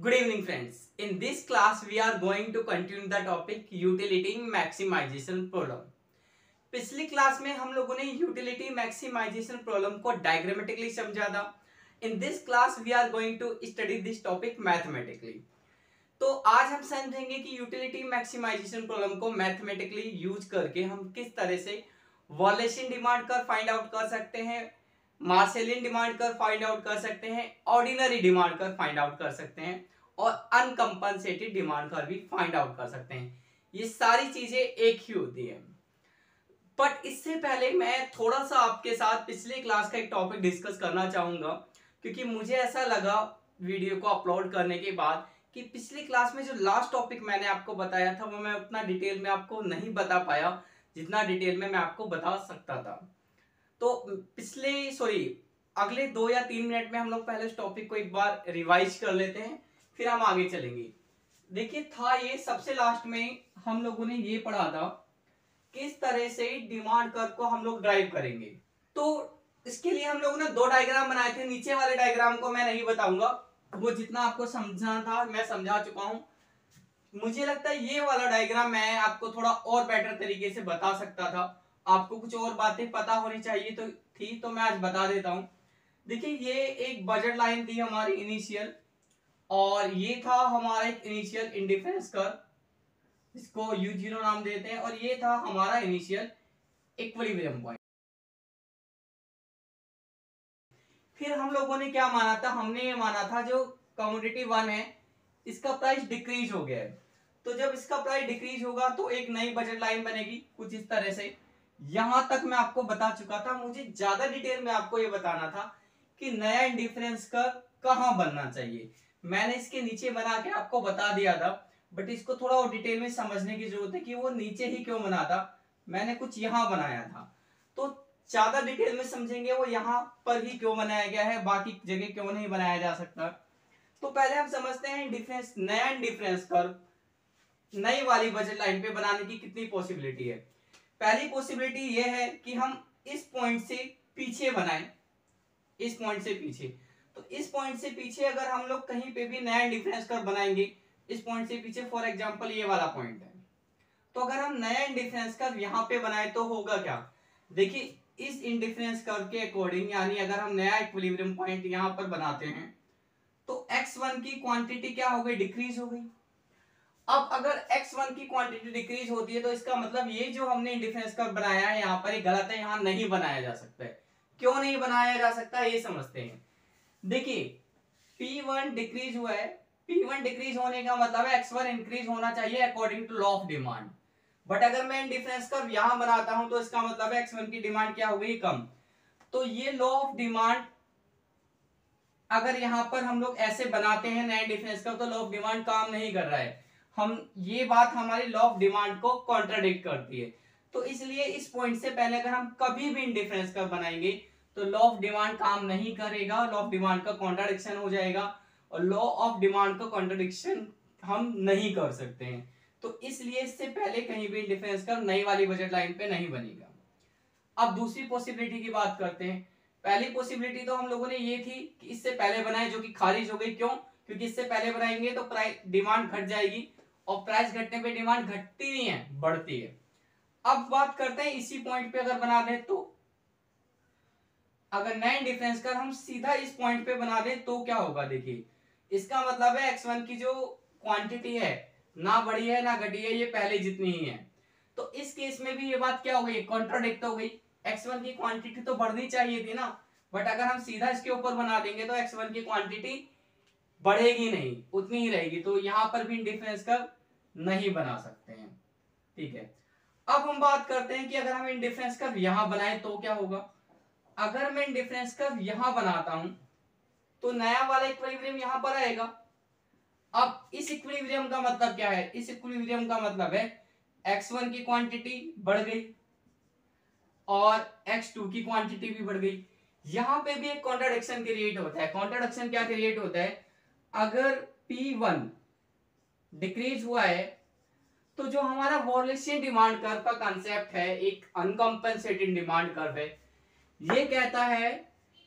Good evening friends. In this class we are going to continue the topic utility maximization problem. पिछली class में हम लोगों ने utility maximization problem को diagrammatically समझा था. In this class we are going to study this topic mathematically. तो आज हम समझेंगे कि यूटिलिटी मैक्सिमाइजेशन प्रॉब्लम को मैथमेटिकली यूज करके हम किस तरह से वॉलेशन डिमांड कर फाइंड आउट कर सकते हैं, मार्शेलियन डिमांड कर फाइंड आउट कर सकते हैं, ऑर्डिनरी डिमांड कर फाइंड आउट कर सकते हैं और अनकंपनसेटेड डिमांड कर भी फाइंड आउट कर सकते हैं. ये सारी चीजें एक ही होती है. बट इससे पहले मैं थोड़ा सा आपके साथ पिछले क्लास का एक टॉपिक डिस्कस करना चाहूंगा, क्योंकि मुझे ऐसा लगा वीडियो को अपलोड करने के बाद कि पिछली क्लास में जो लास्ट टॉपिक मैंने आपको बताया था वो मैं उतना डिटेल में आपको नहीं बता पाया जितना डिटेल में मैं आपको बता सकता था. तो अगले 2 या 3 मिनट में हम लोग पहले इस टॉपिक को एक बार रिवाइज कर लेते हैं, फिर हम आगे चलेंगे. देखिए था ये सबसे लास्ट में हम लोगों ने ये पढ़ा था किस तरह से डिमांड कर्व को हम लोग ड्राइव करेंगे. तो इसके लिए हम लोगों ने 2 डायग्राम बनाए थे. नीचे वाले डायग्राम को मैं नहीं बताऊंगा, वो जितना आपको समझना था मैं समझा चुका हूं. मुझे लगता है ये वाला डायग्राम मैं आपको थोड़ा और बेटर तरीके से बता सकता था. आपको कुछ और बातें पता होनी चाहिए तो मैं आज बता देता हूं. देखिए ये एक बजट लाइन थी हमारी इनिशियल, और ये था हमारा एक इनिशियल इंडिफरेंस कर्व, इसको U0 नाम देते हैं, और ये था हमारा इनिशियल इक्विलिब्रियम पॉइंट. फिर हम लोगों ने क्या माना था, हमने ये माना था जो कमोडिटी 1 है इसका प्राइस डिक्रीज हो गया है. तो जब इसका प्राइस डिक्रीज होगा तो एक नई बजट लाइन बनेगी कुछ इस तरह से. यहां तक मैं आपको बता चुका था. मुझे ज्यादा डिटेल में आपको ये बताना था कि नया इंडिफरेंस कर्व कहां बनना चाहिए. मैंने इसके नीचे बना के आपको बता दिया था, बट इसको थोड़ा और डिटेल में समझने की जरूरत है कि वो नीचे ही क्यों बना था. मैंने कुछ यहां बनाया था, तो ज्यादा डिटेल में समझेंगे वो यहां पर ही क्यों बनाया गया है, बाकी जगह क्यों नहीं बनाया जा सकता. तो पहले हम समझते हैं डिफरेंस, नया डिफरेंस कर्व नई वाली बजट लाइन पे बनाने की कितनी पॉसिबिलिटी है. पहली पॉसिबिलिटी ये है कि हम इस पॉइंट से पीछे बनाएं, इस पॉइंट से पीछे. तो इस पॉइंट से पीछे अगर हम लोग कहीं पे भी नया डिफरेंस कर्व बनाएंगे, इस पॉइंट से पीछे फॉर एग्जांपल ये वाला पॉइंट है, तो अगर हम नया इंडिफरेंस कर्व यहां पे बनाए तो होगा क्या. देखिए इस इंडिफरेंस कर्व के अकॉर्डिंग, यानी अगर हम नया इक्विलिब्रियम पॉइंट यहां पर बनाते हैं तो x1 की क्वांटिटी क्या हो गई, डिक्रीज हो गई. अब अगर x1 की क्वांटिटी डिक्रीज होती है तो इसका मतलब ये जो हमने इंडिफरेंस कर्व बनाया है यहां पर ये गलत है, यहां नहीं बनाया जा सकता है. क्यों नहीं बनाया जा सकता ये समझते हैं. देखिए P1 डिक्रीज हुआ है, P1 डिक्रीज होने का मतलब है x1 इंक्रीज होना चाहिए according to law of demand. But अगर मैं इंडिफरेंस कर्व यहां बनाता हूं तो इसका मतलब है x1 की डिमांड क्या हो गई, कम. तो ये लॉ ऑफ डिमांड अगर यहां पर हम लोग ऐसे बनाते हैं नया इंडिफरेंस कर्व तो लॉ ऑफ डिमांड काम नहीं कर रहा है. ये बात हमारी लॉ ऑफ डिमांड को कॉन्ट्राडिक्ट करती है. तो इसलिए इस पॉइंट से पहले अगर हम कभी भी इंडिफरेंस कर्व बनाएंगे तो लॉ ऑफ डिमांड काम नहीं करेगा, लॉ ऑफ डिमांड का कॉन्ट्राडिक्शन हो जाएगा, और लॉ ऑफ डिमांड का कॉन्ट्राडिक्शन हम नहीं कर सकते हैं. तो इसलिए इससे पहले कहीं भी इंडिफरेंस कर्व नई वाली बजट लाइन पे नहीं बनेगा. अब दूसरी पॉसिबिलिटी की बात करते हैं. पहली पॉसिबिलिटी तो हम लोगों ने ये थी कि इससे पहले बनाए, जो कि खारिज हो गई. क्यों? क्योंकि इससे पहले बनाएंगे तो प्राइस डिमांड घट जाएगी, और प्राइस घटने पे डिमांड घटती नहीं है, बढ़ती है. अब बात करते हैं इसी पॉइंट पे अगर बना दें तो, अगर नए डिफरेंस कर हम सीधा इस पॉइंट पे बना दें तो क्या होगा. देखिए इसका मतलब है x1 की जो क्वांटिटी है ना बढ़ी है ना घटी है, ये पहले जितनी ही है. तो इस केस में भी ये बात क्या हो गई, कॉन्ट्राडिक्ट हो गई. x1 की क्वांटिटी तो बढ़नी चाहिए थी ना, बट अगर हम सीधा इसके ऊपर बना देंगे तो x1 की क्वांटिटी बढ़ेगी नहीं, उतनी ही रहेगी. तो यहां पर भी डिफरेंस कर्व नहीं बना सकते हैं. ठीक है. अब हम बात करते हैं कि अगर हम इंडिफरेंस कर्व यहां बनाए तो क्या होगा. अगर मैं इंडिफरेंस कर्व यहां बनाता हूं तो नया वाला इक्विलिब्रियम यहां पर आएगा. अब इस इक्विलिब्रियम का मतलब क्या है, इस इक्विलिब्रियम का मतलब है x1 की क्वांटिटी बढ़ गई और x2 की क्वांटिटी भी बढ़ गई. यहां पे भी एक कॉन्ट्राडिक्शन क्रिएट होता है. कॉन्ट्राडिक्शन क्या क्रिएट होता है, अगर P1 डिक्रीज हुआ है तो जो हमारा वॉलेशन डिमांड कर्व का कांसेप्ट है, एक अनकंपनसेटेड डिमांड कर्व है, ये कहता है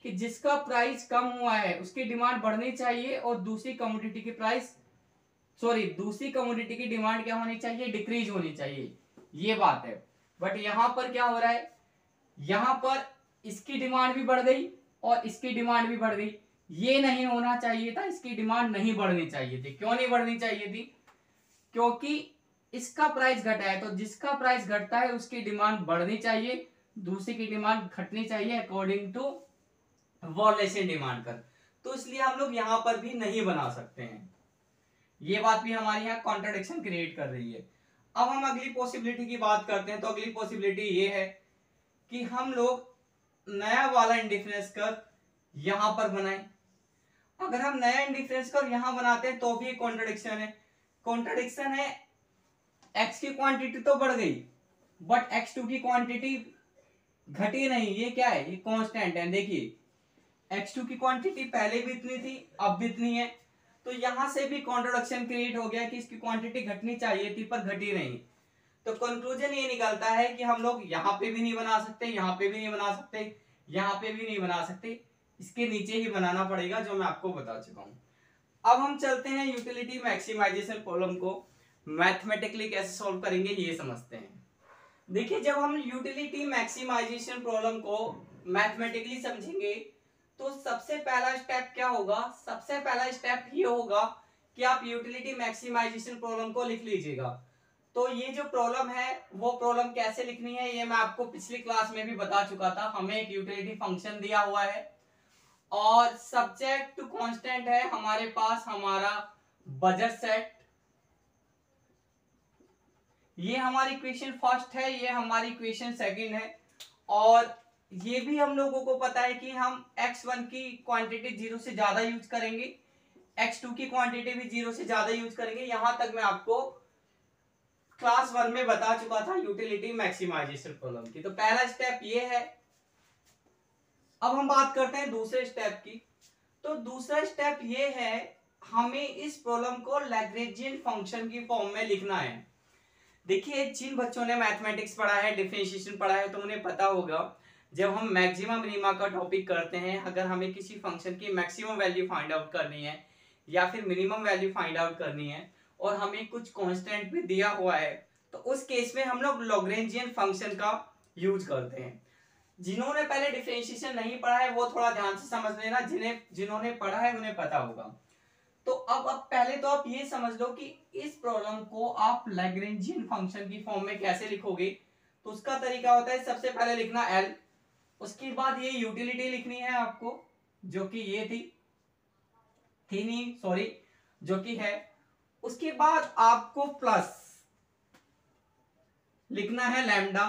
कि जिसका प्राइस कम हुआ है उसकी डिमांड बढ़नी चाहिए और दूसरी कमोडिटी की डिमांड क्या होनी चाहिए, डिक्रीज होनी चाहिए, ये बात है। बट यहां पर क्या हो रहा है, यहां पर इसकी डिमांड भी बढ़ गई और इसकी डिमांड भी बढ़ गई, ये नहीं होना चाहिए था, इसकी डिमांड नहीं बढ़नी चाहिए थी। क्यों नहीं बढ़नी चाहिए थी, क्योंकि इसका प्राइस घटा है, तो जिसका प्राइस घटता है उसकी डिमांड बढ़नी चाहिए, दूसरी की डिमांड घटनी चाहिए अकॉर्डिंग टू वॉलेशन डिमांड कर। तो इसलिए हम लोग यहां पर भी नहीं बना सकते हैं, ये बात भी हमारे यहाँ कॉन्ट्रडिक्शन क्रिएट कर रही है। अब हम अगली पॉसिबिलिटी की बात करते हैं। तो अगली पॉसिबिलिटी ये है कि हम लोग नया वाला इंडिफरेंस कर्व यहां पर बनाएं। अगर हम नया इंडिफरेंस कर्व यहां बनाते हैं तो भी कॉन्ट्रडिक्शन है। कॉन्ट्रडिक्शन है, x की क्वांटिटी तो बढ़ गई बट x2 की क्वांटिटी घटी नहीं, ये क्या है, ये कांस्टेंट है। देखिए x2 की क्वांटिटी पहले भी इतनी थी, अब भी इतनी है, तो यहां से भी कॉन्ट्रडिक्शन क्रिएट हो गया कि इसकी क्वांटिटी घटनी चाहिए थी पर घटी नहीं। तो कंक्लूजन ये निकलता है कि हम लोग यहाँ पे भी नहीं बना सकते, यहाँ पे भी नहीं बना सकते, यहाँ पे भी नहीं बना सकते, इसके नीचे ही बनाना पड़ेगा, जो मैं आपको बता चुका हूँ। अब हम चलते हैं यूटिलिटी मैक्सिमाइजेशन प्रॉब्लम को मैथमेटिकली कैसे सॉल्व करेंगे, ये समझते हैं। देखिए, जब हम यूटिलिटी मैक्सिमाइजेशन प्रॉब्लम को मैथमेटिकली समझेंगे तो सबसे पहला स्टेप क्या होगा, सबसे पहला स्टेप ये होगा कि आप यूटिलिटी मैक्सिमाइजेशन प्रॉब्लम को लिख लीजिएगा। तो ये जो प्रॉब्लम है वो प्रॉब्लम कैसे लिखनी है ये मैं आपको पिछली क्लास में भी बता चुका था। हमें एक यूटिलिटी फंक्शन दिया हुआ है और सब्जेक्ट टू कांस्टेंट है हमारे पास हमारा बजट सेट। ये हमारी इक्वेशन फर्स्ट है, ये हमारी इक्वेशन सेकंड है, और ये भी हम लोगों को पता है कि हम x1 की क्वांटिटी 0 से ज्यादा यूज करेंगे, x2 की क्वांटिटी भी 0 से ज्यादा यूज करेंगे। यहां तक मैं आपको क्लास 1 में बता चुका था यूटिलिटी मैक्सिमाइजेशन प्रॉब्लम की। तो पहला स्टेप ये है। अब हम बात करते हैं दूसरे स्टेप की। तो दूसरा स्टेप ये है, हमें इस प्रॉब्लम को लैग्रेंजियन फंक्शन की फॉर्म में लिखना है। देखिए, जिन बच्चों ने मैथमेटिक्स पढ़ा है, डिफरेंशिएशन पढ़ा है, तो उन्हें पता होगा जब हम मैक्सिमम मिनिमा का टॉपिक करते हैं, अगर हमें किसी फंक्शन की मैक्सिमम वैल्यू फाइंड आउट करनी है या फिर मिनिमम वैल्यू फाइंड आउट करनी है और हमें कुछ कांस्टेंट भी दिया हुआ है, तो उस केस में हम लोग लैग्रेंजियन फंक्शन का यूज करते हैं। जिन्होंने पहले डिफरेंशिएशन नहीं पढ़ा है वो थोड़ा ध्यान से समझ लेना, जिन्होंने पढ़ा है उन्हें पता होगा। तो अब पहले तो आप ये समझ लो कि इस प्रॉब्लम को आप लैग्रेंजियन फंक्शन की फॉर्म में कैसे लिखोगे। तो उसका तरीका होता है, सबसे पहले लिखना L, उसके बाद ये यूटिलिटी लिखनी है आपको, जो कि ये थी नहीं, सॉरी, जो कि है। उसके बाद आपको प्लस लिखना है लैम्डा,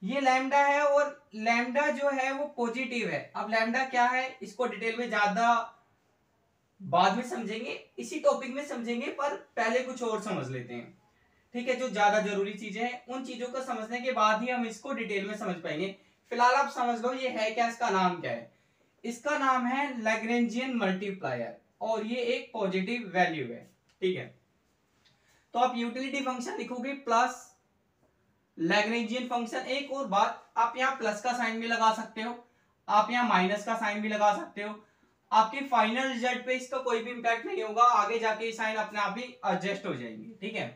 ये लैम्डा है और लैम्डा जो है वो पॉजिटिव है। अब लैम्डा क्या है इसको डिटेल में ज्यादा बाद में समझेंगे, इसी टॉपिक में समझेंगे, पर पहले कुछ और समझ लेते हैं, ठीक है। जो ज्यादा जरूरी चीजें हैं उन चीजों को समझने के बाद ही हम इसको डिटेल में समझ पाएंगे। फिलहाल आप समझ लो ये है क्या, इसका नाम क्या है। इसका नाम है लैग्रेंजियन मल्टीप्लायर और ये एक पॉजिटिव वैल्यू है, ठीक है। तो आप यूटिलिटी फंक्शन लिखोगे प्लस लैग्रेंजियन फंक्शन। एक और बात, आप यहाँ प्लस का साइन भी लगा सकते हो, आप यहाँ माइनस का साइन भी लगा सकते हो, आपके फाइनल रिजल्ट पे इसका कोई भी इंपैक्ट नहीं होगा, आगे जाके साइन अपने आप ही एडजस्ट हो जाएंगे, ठीक है।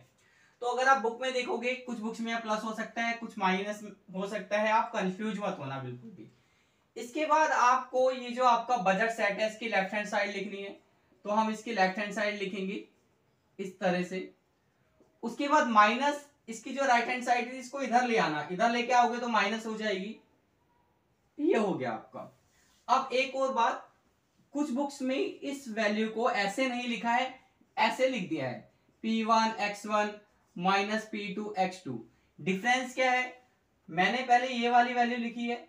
तो अगर आप बुक में देखोगे कुछ बुक्स में प्लस हो सकता है, कुछ माइनस हो सकता है, आप कंफ्यूज मत होना बिल्कुल भी। इसके बाद आपको ये जो आपका बजट सेट है इसकी लेफ्ट हैंड साइड लिखनी है, तो हम इसकी लेफ्ट हैंड साइड लिखेंगे इस तरह से। उसके बाद माइनस, इसकी जो राइट हैंड साइड है इसको इधर ले आना, इधर लेके आओगे तो माइनस हो जाएगी, ये हो गया आपका। अब एक और बात, कुछ बुक्स में इस वैल्यू को ऐसे नहीं लिखा है, ऐसे लिख दिया है P1 x1 minus P2 x2। Difference क्या है, मैंने पहले ये वाली वैल्यू लिखी है,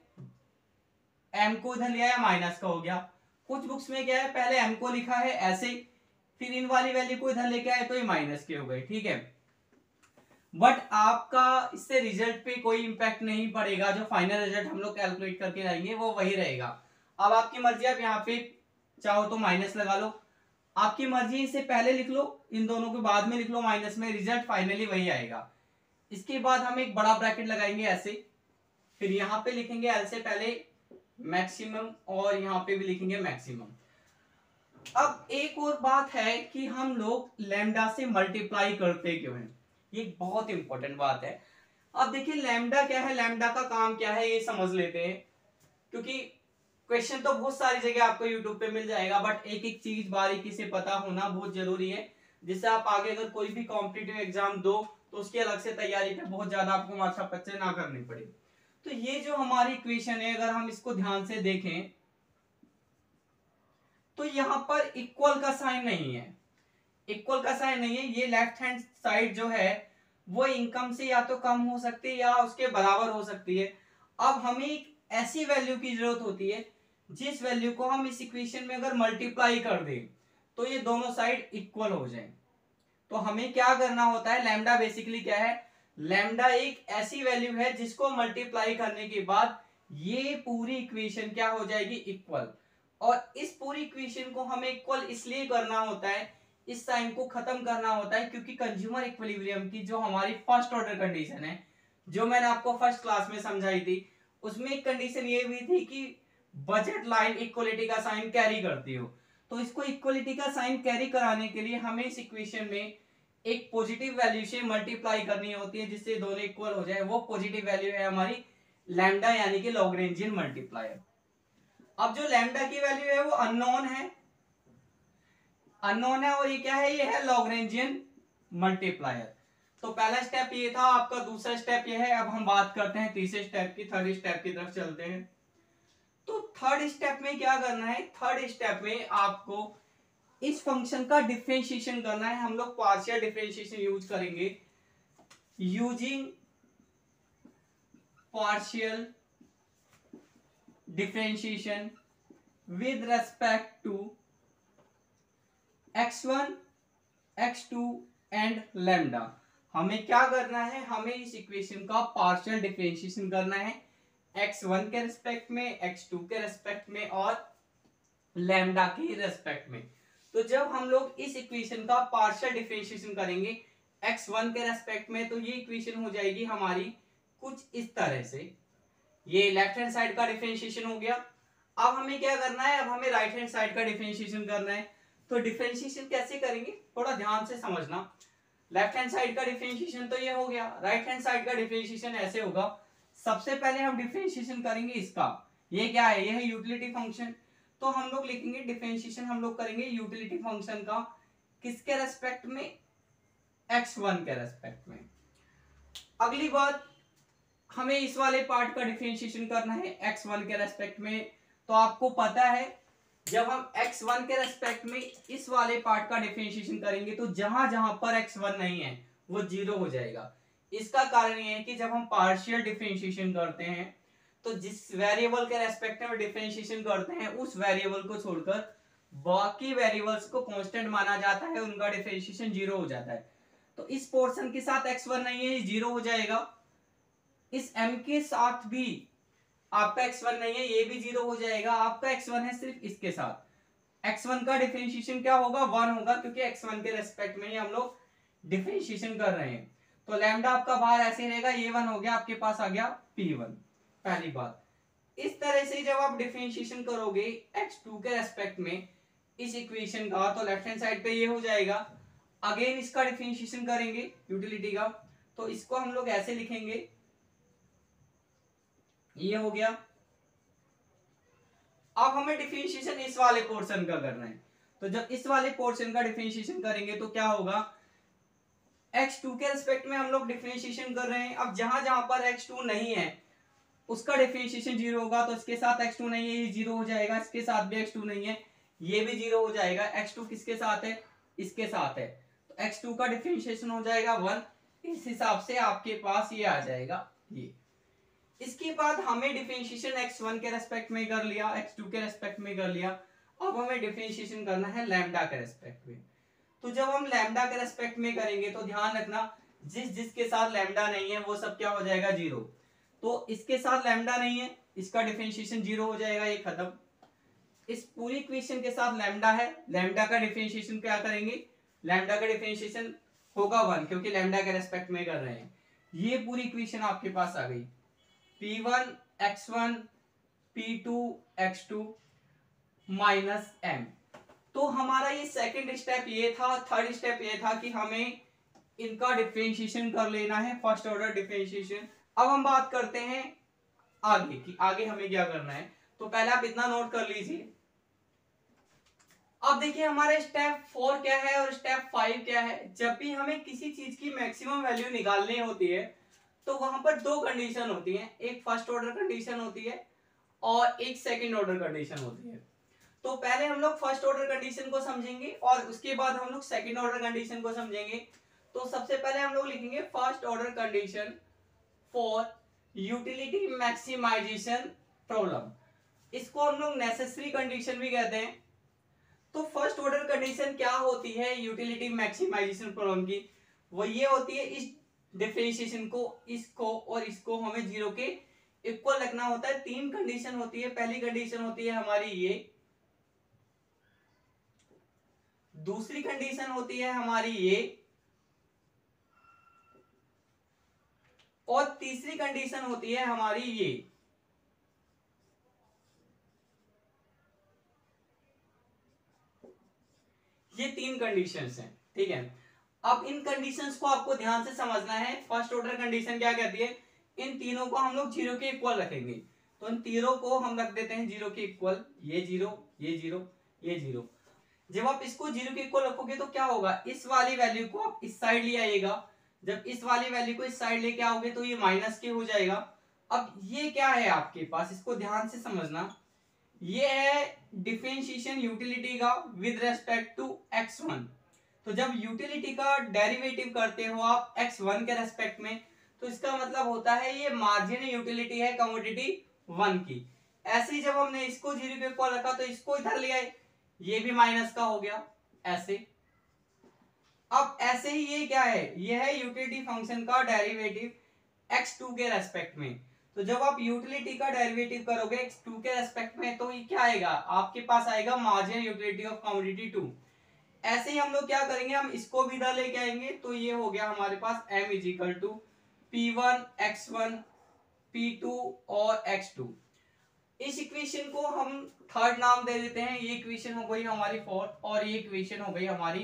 m को इधर ले आया माइनस का हो गया। कुछ बुक्स में क्या है, पहले m को लिखा है ऐसे, फिर इन वाली वैल्यू को इधर लेके आए तो ये माइनस के हो गए, ठीक है। बट आपका इससे रिजल्ट पे कोई इंपैक्ट नहीं पड़ेगा, जो फाइनल रिजल्ट हम लोग कैलकुलेट करके लाएंगे वो वही रहेगा। अब आपकी मर्जी, आप यहाँ पे चाहो तो माइनस लगा लो, आपकी मर्जी, इसे पहले लिख लो, इन दोनों के बाद में लिख लो माइनस में, रिजल्ट फाइनली वही आएगा। इसके बाद हम एक बड़ा ब्रैकेट लगाएंगे ऐसे, फिर यहाँ पे लिखेंगे एल से पहले मैक्सिमम, और यहाँ पे भी लिखेंगे मैक्सिमम। अब एक और बात है कि हम लोग लैम्डा से मल्टीप्लाई करते क्यों हैं, ये बहुत इंपॉर्टेंट बात है। अब देखिए लैम्डा क्या है, लैम्डा का काम क्या है ये समझ लेते हैं, क्योंकि क्वेश्चन तो बहुत सारी जगह आपको यूट्यूब पे मिल जाएगा, बट एक एक चीज बारीकी से पता होना बहुत जरूरी है, जिससे आप आगे अगर कोई भी कॉम्पिटिटिव एग्जाम दो तो उसकी अलग से तैयारी पे बहुत ज्यादा आपको माथा पच्चे ना करनी पड़े। तो ये जो हमारी इक्वेशन है अगर हम इसको ध्यान से देखें तो यहाँ पर इक्वल का साइन नहीं है, इक्वल का साइन नहीं है। ये लेफ्ट हैंड साइड जो है वो इनकम से या तो कम हो सकती है या उसके बराबर हो सकती है। अब हमें एक ऐसी वैल्यू की जरूरत होती है जिस वैल्यू को हम इस इक्वेशन में अगर मल्टीप्लाई कर दें तो ये दोनों साइड इक्वल हो जाए। तो हमें क्या करना होता है, लैम्डा बेसिकली क्या है, लैम्डा एक ऐसी वैल्यू है जिसको मल्टीप्लाई करने के बाद ये पूरी इक्वेशन क्या हो जाएगी, इक्वल। और इस पूरी इक्वेशन को हमें इक्वल इसलिए करना होता है, इस साइन को खत्म करना होता है, क्योंकि कंज्यूमर इक्विलिब्रियम की जो हमारी फर्स्ट ऑर्डर कंडीशन है जो मैंने आपको फर्स्ट क्लास में समझाई थी, उसमें एक कंडीशन ये भी थी कि बजट लाइन इक्वलिटी का साइन कैरी करती हो। तो इसको इक्वलिटी का साइन कैरी कराने के लिए हमें इस इक्वेशन में एक पॉजिटिव वैल्यू से मल्टीप्लाई करनी होती है जिससे दोनों इक्वल हो जाए। वो पॉजिटिव वैल्यू है हमारी लैम्डा यानी कि लैग्रेंजियन मल्टीप्लायर। अब जो लैम्डा की वैल्यू है वो अननोन है, अननोन है, और ये क्या है, ये है लैग्रेंजियन मल्टीप्लायर। तो पहला स्टेप ये था आपका, दूसरा स्टेप ये है। अब हम बात करते हैं तीसरे स्टेप की, थर्ड स्टेप की तरफ चलते हैं। तो थर्ड स्टेप में क्या करना है, थर्ड स्टेप में आपको इस फंक्शन का डिफरेंशिएशन करना है। हम लोग पार्शियल डिफरेंशिएशन यूज करेंगे, using partial differentiation with respect to x1 x2 and lambda. हमें क्या करना है, हमें इस इक्वेशन का पार्शियल डिफरेंशिएशन करना है x1 के रिस्पेक्ट में, x2 के रिस्पेक्ट में और लैम्डा के रिस्पेक्ट में। तो जब हम लोग इस इक्वेशन का पार्शियल डिफरेंशिएशन करेंगे x1 के रेस्पेक्ट में, तो ये इक्वेशन हो जाएगी हमारी कुछ इस तरह से। ये लेफ्ट हैंड साइड का डिफरेंशिएशन हो गया। अब हमें क्या करना है, अब हमें राइट हैंड साइड का डिफरेंशिएशन करना है। तो डिफरेंशिएशन कैसे करेंगे, थोड़ा ध्यान से समझना। लेफ्ट हैंड साइड का डिफरेंशिएशन तो ये हो गया, राइट हैंड साइड का डिफरेंशिएशन ऐसे होगा। सबसे पहले हम डिफरेंशिएशन करेंगे इसका, ये क्या है, ये है यूटिलिटी फंक्शन। तो हम लोग लिखेंगे डिफरेंशिएशन हम लोग करेंगे यूटिलिटी फंक्शन का, किसके रेस्पेक्ट में, x1 के रेस्पेक्ट में। अगली बात, हमें इस वाले पार्ट का डिफरेंशिएशन करना है x1 के रेस्पेक्ट में। तो आपको पता है जब हम x1 के रेस्पेक्ट में इस वाले पार्ट का डिफरेंशिएशन करेंगे तो जहां जहां पर x1 नहीं है वो जीरो हो जाएगा। इसका कारण ये है कि जब हम पार्शियल डिफरेंशिएशन करते हैं तो जिस वेरिएबल के रेस्पेक्ट में डिफरेंशिएशन करते हैं उस वेरिएबल को छोड़कर बाकी वेरिएबल्स को कांस्टेंट माना जाता है, उनका डिफरेंशिएशन जीरो हो जाता है। तो इस पोर्शन के साथ x1 नहीं है, ये जीरो हो जाएगा। इस m के साथ भी आपका x1 नहीं है, ये भी जीरो हो जाएगा। आपका x1 है सिर्फ इसके साथ। x1 का डिफरेंशिएशन क्या होगा, 1 होगा, क्योंकि x1 के रेस्पेक्ट में ही हम लोग डिफरेंशिएशन कर रहे हैं। तो लैम्डा आपका बाहर ऐसे रहेगा, ये 1 हो गया, आपके पास आ गया p1। पहली बात, इस तरह से जब आप डिफरेंशिएशन करोगे x2 के रेस्पेक्ट में इस इक्वेशन का, तो लेफ्ट हैंड साइड पे ये हो जाएगा। अगेन इसका डिफरेंशिएशन करेंगे यूटिलिटी का, तो इसको हम लोग ऐसे लिखेंगे, ये हो गया। अब हमें डिफरेंशिएशन इस वाले पोर्शन का करना है। तो जब इस वाले पोर्शन का डिफरेंशिएशन करेंगे तो क्या होगा, x2 के रिस्पेक्ट में हम लोग डिफरेंशिएशन कर रहे हैं। अब जहां जहां पर x2 नहीं है उसका डिफरेंशिएशन जीरो होगा, तो इसके साथ x2 नहीं है, ये जीरो हो जाएगा। इसके साथ भी x2 नहीं है, ये भी जीरो हो जाएगा। x2 किसके साथ है, इसके साथ है, तो x2 का डिफरेंशिएशन हो जाएगा 1। इस हिसाब से आपके पास ये आ जाएगा ये। इसके बाद हमें डिफरेंशिएशन x1 के रेस्पेक्ट में कर लिया, x2 के रेस्पेक्ट में कर लिया। अब हमें डिफरेंशिएशन करना है लैम्डा के रेस्पेक्ट में। तो जब हम लैम्डा के रेस्पेक्ट में करेंगे तो ध्यान रखना जिसके साथ लैम्डा नहीं है वो सब क्या हो जाएगा, जीरो। तो इसके साथ लैम्डा नहीं है, इसका डिफरेंशिएशन जीरो हो जाएगा, ये खत्म। इस पूरी इक्वेशन के साथ लैम्डा है, लैम्डा का डिफरेंशिएशन क्या करेंगे, लैम्डा का डिफरेंशिएशन होगा 1, क्योंकि लैम्डा के रेस्पेक्ट में कर रहे हैं। ये पूरी इक्वेशन आपके पास आ गई, p1 x1 P2 X2 minus M। तो हमारा ये सेकंड स्टेप ये था। थर्ड स्टेप ये था कि हमें इनका डिफरेंशिएशन कर लेना है, फर्स्ट ऑर्डर डिफरेंशिएशन। अब हम बात करते हैं आगे कि आगे हमें क्या करना है। तो पहले आप इतना नोट कर लीजिए। अब देखिए हमारे स्टेप 4 क्या है और स्टेप 5 क्या है। जब भी हमें किसी चीज की मैक्सिमम वैल्यू निकालनी होती है तो वहां पर दो कंडीशन होती हैं, एक फर्स्ट ऑर्डर कंडीशन होती है और एक सेकंड ऑर्डर कंडीशन होती है। तो पहले हम लोग फर्स्ट ऑर्डर कंडीशन को समझेंगे और उसके बाद हम लोग सेकंड ऑर्डर कंडीशन को समझेंगे। तो सबसे पहले हम लोग लिखेंगे first order condition for utility maximization problem. इसको हम लोग नेसेसरी कंडीशन भी कहते हैं। तो फर्स्ट ऑर्डर कंडीशन क्या होती है यूटिलिटी मैक्सिमाइजेशन प्रॉब्लम की? वो ये होती है इस डिफरेंशिएशन को, इसको और इसको हमें जीरो के इक्वल रखना होता है। तीन कंडीशन होती है। पहली कंडीशन होती है हमारी ये, दूसरी कंडीशन होती है हमारी ये, और तीसरी कंडीशन होती है हमारी ये। ये तीन कंडीशंस हैं, ठीक है। अब इन कंडीशंस को आपको ध्यान से समझना है। फर्स्ट ऑर्डर कंडीशन क्या कहती है? इन तीनों को हम लोग जीरो के इक्वल रखेंगे। तो इन तीनों को हम रख देते हैं जीरो के इक्वल। ये जीरो, ये जीरो, ये जीरो। जब आप इसको जीरो के इक्वल रखोगे तो क्या होगा, इस वाली वैल्यू को आप इस साइड ले आइएगा। जब इस वाली वैल्यू को इस साइड लेके आओगे तो ये माइनस के हो जाएगा। अब ये क्या है आपके पास, इसको ध्यान से समझना। ये है डिफरेंशिएशन यूटिलिटी का विद रेस्पेक्ट टू x1। तो जब यूटिलिटी का डेरिवेटिव करते हो आप x1 के रेस्पेक्ट में, तो इसका मतलब होता है ये मार्जिनल यूटिलिटी है कमोडिटी 1 की। ऐसे ही जब हमने इसको जीरो के इक्वल रखा तो इसको इधर ले आए, ये भी माइनस का हो गया ऐसे। अब ऐसे ही ये क्या है, ये है यूटिलिटी फंक्शन का डेरिवेटिव x2 के रेस्पेक्ट में। तो जब आप यूटिलिटी का डेरिवेटिव करोगे x2 के रेस्पेक्ट में तो ये क्या आएगा, आपके पास आएगा मार्जिनल यूटिलिटी ऑफ कमोडिटी 2। ऐसे ही हम लोग क्या करेंगे, हम इसको भी इधर लेके आएंगे। तो ये हो गया हमारे पास m is equal to P1 X1 P2 और X2। इस इक्वेशन को हम थर्ड नाम दे देते हैं। ये इक्वेशन हो गई हमारी फोर्थ और ये इक्वेशन हो गई हमारी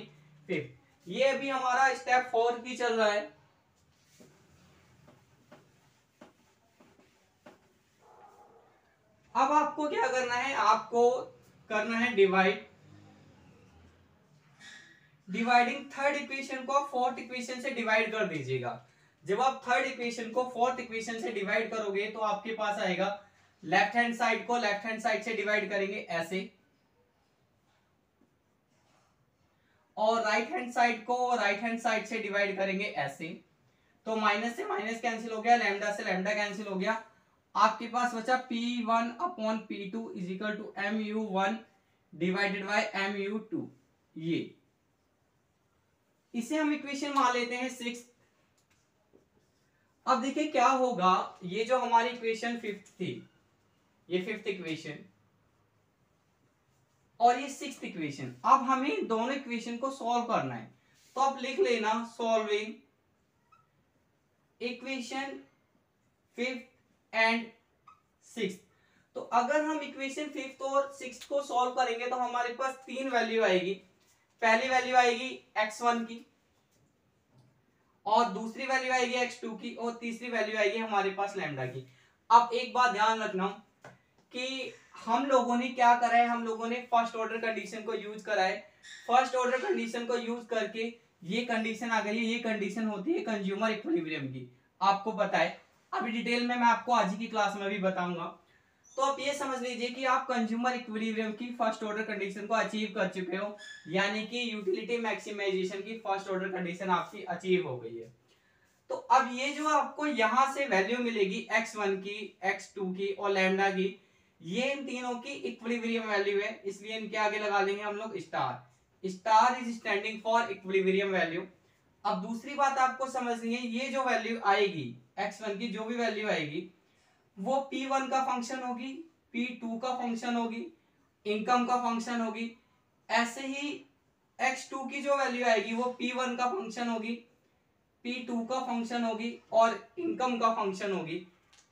फिफ्थ। ये अभी हमारा स्टेप 4 की चल रहा है। अब आपको क्या करना है, आपको करना है डिवाइडिंग थर्ड इक्वेशन को फोर्थ इक्वेशन से डिवाइड कर दीजिएगा। जब आप थर्ड इक्वेशन को फोर्थ इक्वेशन से डिवाइड करोगे तो आपके पास आएगा, लेफ्ट हैंड साइड को लेफ्ट हैंड साइड से डिवाइड करेंगे ऐसे, और राइट हैंड साइड को राइट हैंड साइड से डिवाइड करेंगे ऐसे। तो माइनस से माइनस कैंसिल हो गया, लैम्डा से लैम्डा कैंसिल हो गया। आपके पास बचा P1 upon P2 is equal to MU1 divided by MU2। ये इसे हम इक्वेशन मान लेते हैं 6। अब देखिए क्या होगा, ये जो हमारी इक्वेशन फिफ्थ थी, ये फिफ्थ इक्वेशन और ये सिक्स्थ इक्वेशन, अब हमें दोनों इक्वेशन को सॉल्व करना है। तो आप लिख लेना solving equation fifth and sixth. तो अगर हम इक्वेशन फिफ्थ और सिक्स्थ को सॉल्व करेंगे तो हमारे पास तीन वैल्यू आएगी। पहली वैल्यू आएगी x1 की, और दूसरी वैल्यू आएगी x2 की, और तीसरी वैल्यू आएगी हमारे पास लैम्डा की। अब एक बात ध्यान रखना कि हम लोगों ने क्या करा है, हम लोगों ने फर्स्ट ऑर्डर कंडीशन को यूज करा है। फर्स्ट ऑर्डर कंडीशन को यूज करके ये कंडीशन आ गई है। ये कंडीशन होती है कंज्यूमर इक्विलिब्रियम की, आपको पता है। अभी डिटेल में मैं आपको आज ही की क्लास में भी बताऊंगा। तो आप ये समझ लीजिए कि आप कंज्यूमर इक्विलिब्रियम की फर्स्ट ऑर्डर कंडीशन को अचीव कर चुके हो, यानी कि यूटिलिटी मैक्सिमाइजेशन की फर्स्ट ऑर्डर कंडीशन आपकी अचीव हो गई है। तो अब ये जो आपको यहां से वैल्यू मिलेगी x1 की, x2 की और लैम्डा की, ये इन तीनों की इक्विलिब्रियम वैल्यू है, इसलिए इनके आगे लगा लेंगे हम लोग star. Star is standing for equilibrium value. अब दूसरी बात आपको समझनी है, ये जो वैल्यू आएगी x1 की, जो भी वैल्यू आएगी वो P1 का फंक्शन होगी, P2 का फंक्शन होगी, इनकम का फंक्शन होगी। ऐसे ही x2 की जो वैल्यू आएगी वो P1 का फंक्शन होगी, P2 का फंक्शन होगी और इनकम का फंक्शन होगी।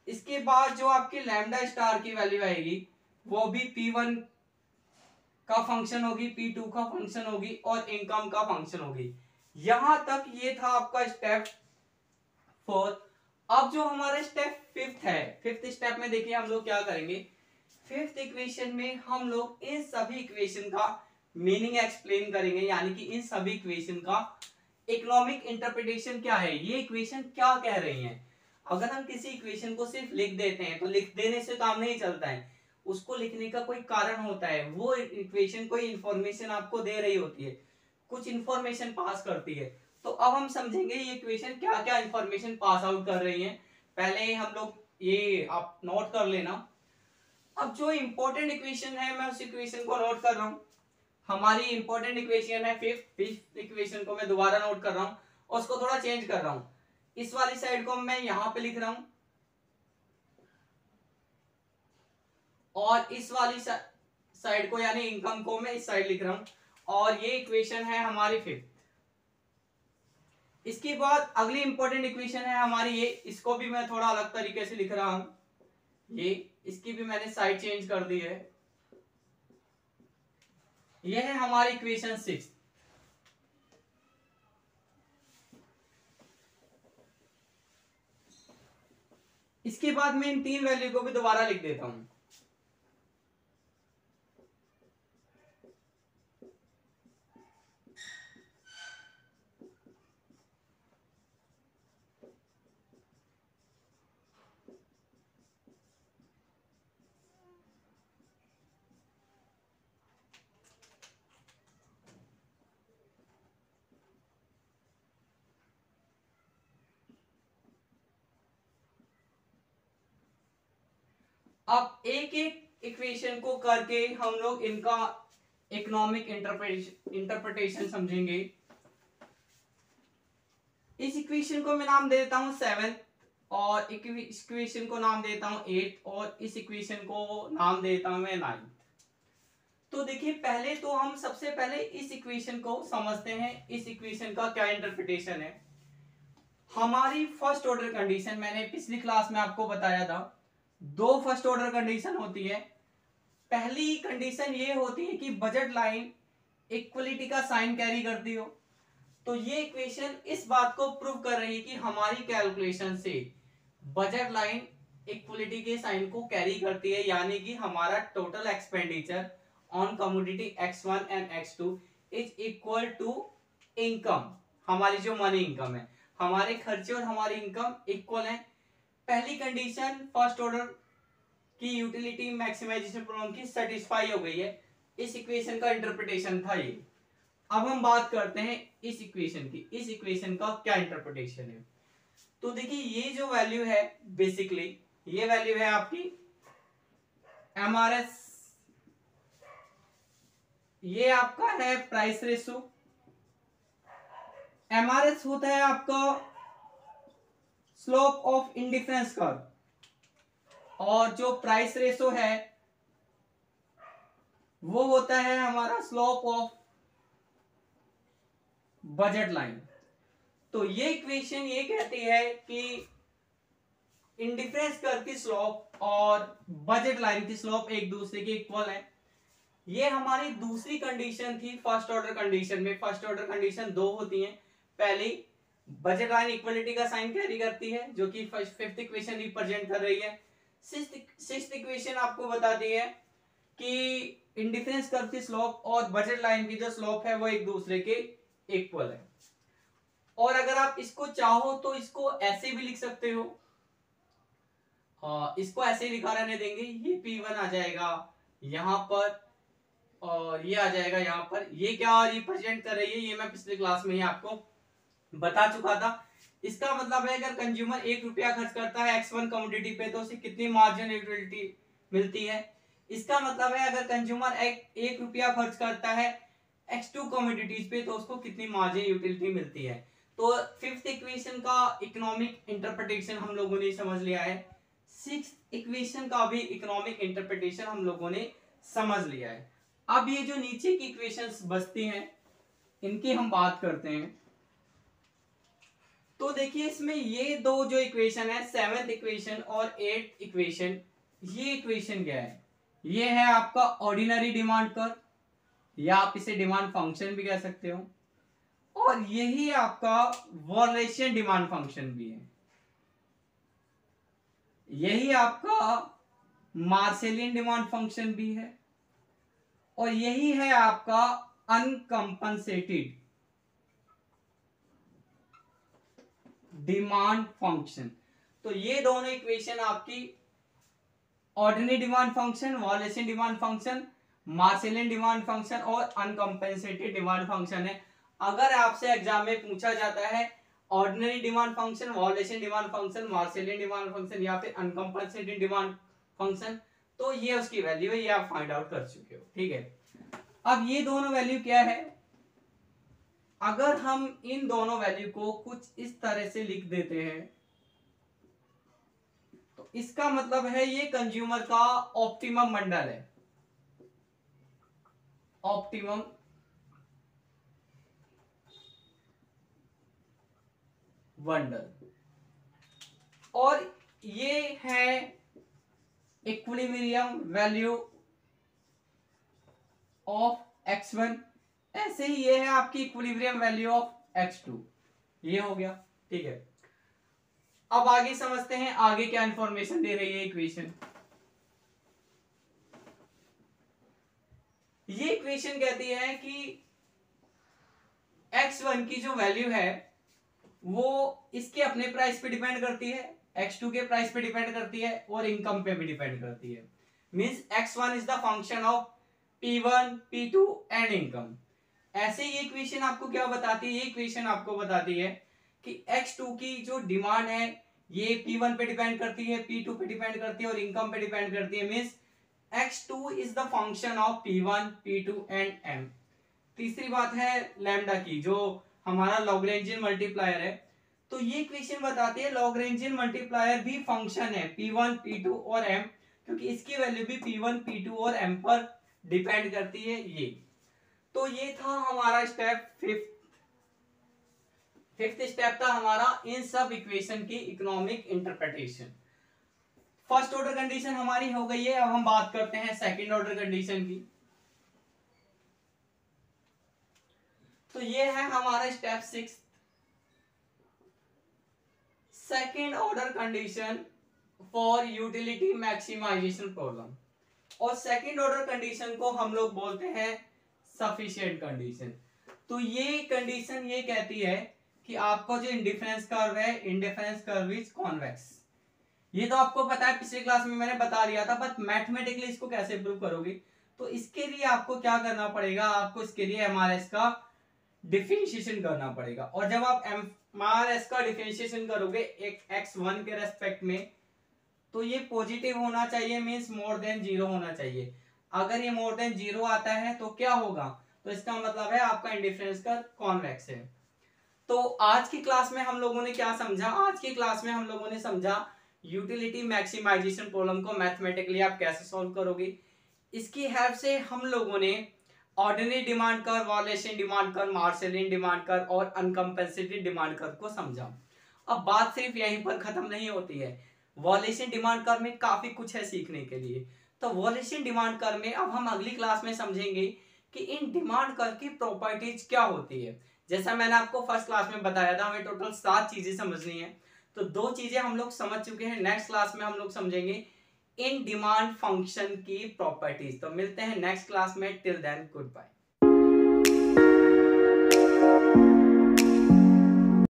इसके बाद जो आपकी लैम्डा स्टार की वैल्यू आएगी वो भी P1 का फंक्शन होगी, P2 का फंक्शन होगी और इनकम का फंक्शन होगी। यहां तक ये था आपका स्टेप 4। अब जो हमारा स्टेप 5 है, 5th स्टेप में देखिए हम लोग क्या करेंगे। 5th इक्वेशन में हम लोग इन सभी इक्वेशन का मीनिंग एक्सप्लेन करेंगे, यानी कि इन सभी इक्वेशन का इकोनॉमिक इंटरप्रिटेशन क्या है, ये इक्वेशन क्या कह रही हैं। अगर हम किसी इक्वेशन को सिर्फ लिख देते हैं तो लिख देने से काम नहीं चलता है, उसको लिखने का कोई कारण होता है। वो इक्वेशन कोई इंफॉर्मेशन आपको दे रही होती है, कुछ इंफॉर्मेशन पास करती है। तो अब हम समझेंगे ये इक्वेशन क्या क्या इंफॉर्मेशन पास आउट कर रही है। पहले हम लोग ये आप नोट कर लेना। अब जो इंपॉर्टेंट इक्वेशन है मैं उस इक्वेशन को नोट कर रहा हूं। हमारी इंपॉर्टेंट इक्वेशन है फिफ्थ इक्वेशन को मैं दोबारा नोट कर रहा हूं और उसको थोड़ा चेंज कर रहा हूं। इस वाली साइड को मैं यहां पे लिख रहा हूं और इस वाली साइड को यानी इनकम को मैं इस साइड लिख रहा हूं और ये इक्वेशन है हमारी 5th। इसके बाद अगली इंपॉर्टेंट इक्वेशन है हमारी ये, इसको भी मैं थोड़ा अलग तरीके से लिख रहा हूं। ये इसकी भी मैंने साइड चेंज कर दी है। ये है हमारी इक्वेशन 6। इसके बाद मैं इन तीन वैल्यू को भी दोबारा लिख देता हूं। अब एक एक इक्वेशन को करके हम लोग इनका इकोनॉमिक इंटरप्रिटेशन समझेंगे। इस इक्वेशन को मैं नाम दे देता हूं 7 और इस इक्वेशन को नाम देता हूं 8 और इस इक्वेशन को नाम देता हूं मैं 9। तो देखिए पहले तो हम सबसे पहले इस इक्वेशन को समझते हैं, इस इक्वेशन का क्या इंटरप्रिटेशन है। हमारी फर्स्ट ऑर्डर कंडीशन मैंने पिछली क्लास में आपको बताया था, दो फर्स्ट ऑर्डर कंडीशन होती है। पहली कंडीशन ये होती है कि बजट लाइन इक्वलिटी का साइन कैरी करती हो। तो ये इक्वेशन इस बात को प्रूव कर रही है कि हमारी कैलकुलेशन से बजट लाइन इक्वलिटी के साइन को कैरी करती है, यानी कि हमारा total expenditure on commodity X1 and X2 is equal to income. हमारी जो मनी इनकम है, हमारे खर्चे और हमारी इनकम इक्वल है। पहली कंडीशन फर्स्ट ऑर्डर की यूटिलिटी मैक्सिमाइजेशन प्रॉब्लम की सेटिस्फाई हो गई है। इस इक्वेशन का इंटरप्रिटेशन था ये। अब हम बात करते हैं इस इक्वेशन की। इस इक्वेशन का क्या इंटरप्रिटेशन है। तो देखिए ये जो वैल्यू है, बेसिकली ये वैल्यू है आपकी MRS। ये आपका है प्राइस रेशो। MRS होता है आपका स्लोप ऑफ इंडिफरेंस कर्व और जो प्राइस रेशो है वो होता है हमारा स्लोप ऑफ बजट लाइन। तो ये इक्वेशन ये कहती है कि इंडिफरेंस कर्व की स्लोप और बजट लाइन की स्लोप एक दूसरे के इक्वल है। ये हमारी दूसरी कंडीशन थी फर्स्ट ऑर्डर कंडीशन में। फर्स्ट ऑर्डर कंडीशन दो होती हैं। पहली, बजट लाइन इक्वलिटी का साइन कैरी करती है जो कि फिफ्थ इक्वेशन रिप्रेजेंट कर रही है। सिक्स्थ इक्वेशन आपको बताती है कि इंडिफरेंस कर्व की स्लोप और बजट लाइन की जो स्लोप है वो एक दूसरे के इक्वल है। और अगर आप इसको चाहो तो इसको ऐसे भी लिख सकते हो, इसको ऐसे ही लिखा रहने देंगे। ये P1 आ जाएगा यहां पर और ये आ जाएगा यहाँ पर। ये क्या रिप्रेजेंट कर रही है ये मैं पिछले क्लास में ही आपको बता चुका था। इसका मतलब है अगर कंज्यूमर 1 रुपया खर्च करता है X1 कमोडिटी पे तो उसे कितनी मार्जिन यूटिलिटी मिलती है। इसका मतलब है अगर कंज्यूमर 1 रुपया खर्च करता है X2 कमोडिटीज पे तो उसको कितनी मार्जिन यूटिलिटी मिलती है। तो फिफ्थ इक्वेशन का इकोनॉमिक इंटरप्रिटेशन हम लोगों ने समझ लिया है। सिक्स्थ इक्वेशन का भी इकोनॉमिक इंटरप्रिटेशन हम लोगों ने समझ लिया है। अब ये जो नीचे की इक्वेशंस बचती हैं इनकी हम बात करते हैं। तो देखिए इसमें ये दो जो इक्वेशन है, 7th इक्वेशन और 8th इक्वेशन, ये इक्वेशन क्या है, ये है आपका ऑर्डिनरी डिमांड कर्व, या आप इसे डिमांड फंक्शन भी कह सकते हो, और यही आपका वॉलेशियन डिमांड फंक्शन भी है, यही आपका मार्सेलियन डिमांड फंक्शन भी है, और यही है आपका अनकंपनसेटेड डिमांड फंक्शन। तो ये दोनों इक्वेशन आपकी ordinary demand function, Walrasian demand function, Marshallian demand function और अनकंपनसेटेड डिमांड फंक्शन है। अगर आपसे एग्जाम में पूछा जाता है ordinary demand function, Walrasian demand function, Marshallian demand function या फिर अनकंपनसेटेड डिमांड फंक्शन, तो ये उसकी वैल्यू है, ये आप फाइंड आउट कर चुके हो। ठीक है, अब ये दोनों वैल्यू क्या है, अगर हम इन दोनों वैल्यू को कुछ इस तरह से लिख देते हैं तो इसका मतलब है ये कंज्यूमर का ऑप्टिमम मंडल है, ऑप्टिमम बंडल, और ये है इक्विलिब्रियम वैल्यू ऑफ x1, ऐसे ही ये है आपकी इक्विलिब्रियम वैल्यू ऑफ x2, ये हो गया। ठीक है, अब आगे समझते हैं आगे क्या इंफॉर्मेशन दे रही है इक्वेशन। ये इक्वेशन कहती है कि x1 की जो वैल्यू है वो इसके अपने प्राइस पे डिपेंड करती है, x2 के प्राइस पे डिपेंड करती है और इनकम पे भी डिपेंड करती है। Means x1 is the function of P1, P2 and income. ऐसे ही इक्वेशन आपको क्या बताती है, ये इक्वेशन आपको बताती है कि x2 की जो डिमांड है ये P1 पे डिपेंड करती है, P2 पे डिपेंड करती है और इनकम पे डिपेंड करती है। Means x2 is the function of P1, P2 and m। तीसरी बात है लैम्डा की, जो हमारा लॉग्रेंजियन मल्टीप्लायर है। तो ये इक्वेशन बताती है लॉग्रेंजियन मल्टीप्लायर भी फंक्शन है P1, P2 और m, क्योंकि इसकी वैल्यू भी P1, P2 और m पर डिपेंड करती है। ये तो ये था हमारा स्टेप फिफ्थ स्टेप था हमारा इन सब इक्वेशन की economic interpretation. First order condition हमारी हो गई है, अब हम बात करते हैं सेकंड ऑर्डर कंडीशन की। तो ये है हमारा step 6, second order condition for utility maximization problem, और सेकंड ऑर्डर कंडीशन को हम लोग बोलते हैं सफिशिएंट कंडीशन। तो ये कंडीशन ये कहती है कि आपका जो इंडिफरेंस कर्व है, इंडिफरेंस कर्व इज कॉन्वेक्स। ये तो आपको पता है, पिछले क्लास में मैंने बता दिया था, बट मैथमेटिकली इसको कैसे प्रूव करोगे, तो इसके लिए आपको क्या करना पड़ेगा, आपको इसके लिए एमआरएस का डिफरेंशिएशन करना पड़ेगा। और जब आप एमआरएस का डिफरेंशिएशन करोगे एक x1 के रेस्पेक्ट में, तो ये पॉजिटिव होना चाहिए, मींस मोर देन 0 होना चाहिए। अगर ये मोर देन 0 आता है तो क्या होगा, तो इसका मतलब है आपका इंडिफरेंस कर्व कॉन्वेक्स है। तो आज की क्लास में हम लोगों ने क्या समझा, आज की क्लास में हम लोगों ने समझा यूटिलिटी मैक्सिमाइजेशन प्रॉब्लम को मैथमेटिकली आप कैसे सॉल्व करोगे। इसकी हेल्प से हम लोगों ने ordinary demand curve, Walrasian demand curve, Marshallian demand curve और अनकंपनसेटेड डिमांड कर्व को समझा। अब बात सिर्फ यहीं पर खत्म नहीं होती है, वॉलेशियन डिमांड कर्व में काफी कुछ है सीखने के लिए। तो वॉलेशियन डिमांड कर्व में अब हम अगली क्लास में समझेंगे कि इन डिमांड कर्व की प्रॉपर्टीज क्या होती है। जैसा मैंने आपको फर्स्ट क्लास में बताया था, हमें टोटल 7 चीजें समझनी है, तो 2 चीजें हम लोग समझ चुके हैं। नेक्स्ट क्लास में हम लोग समझेंगे इन डिमांड फंक्शन की प्रॉपर्टीज। तो मिलते हैं नेक्स्ट क्लास में, टिल देन गुड बाय।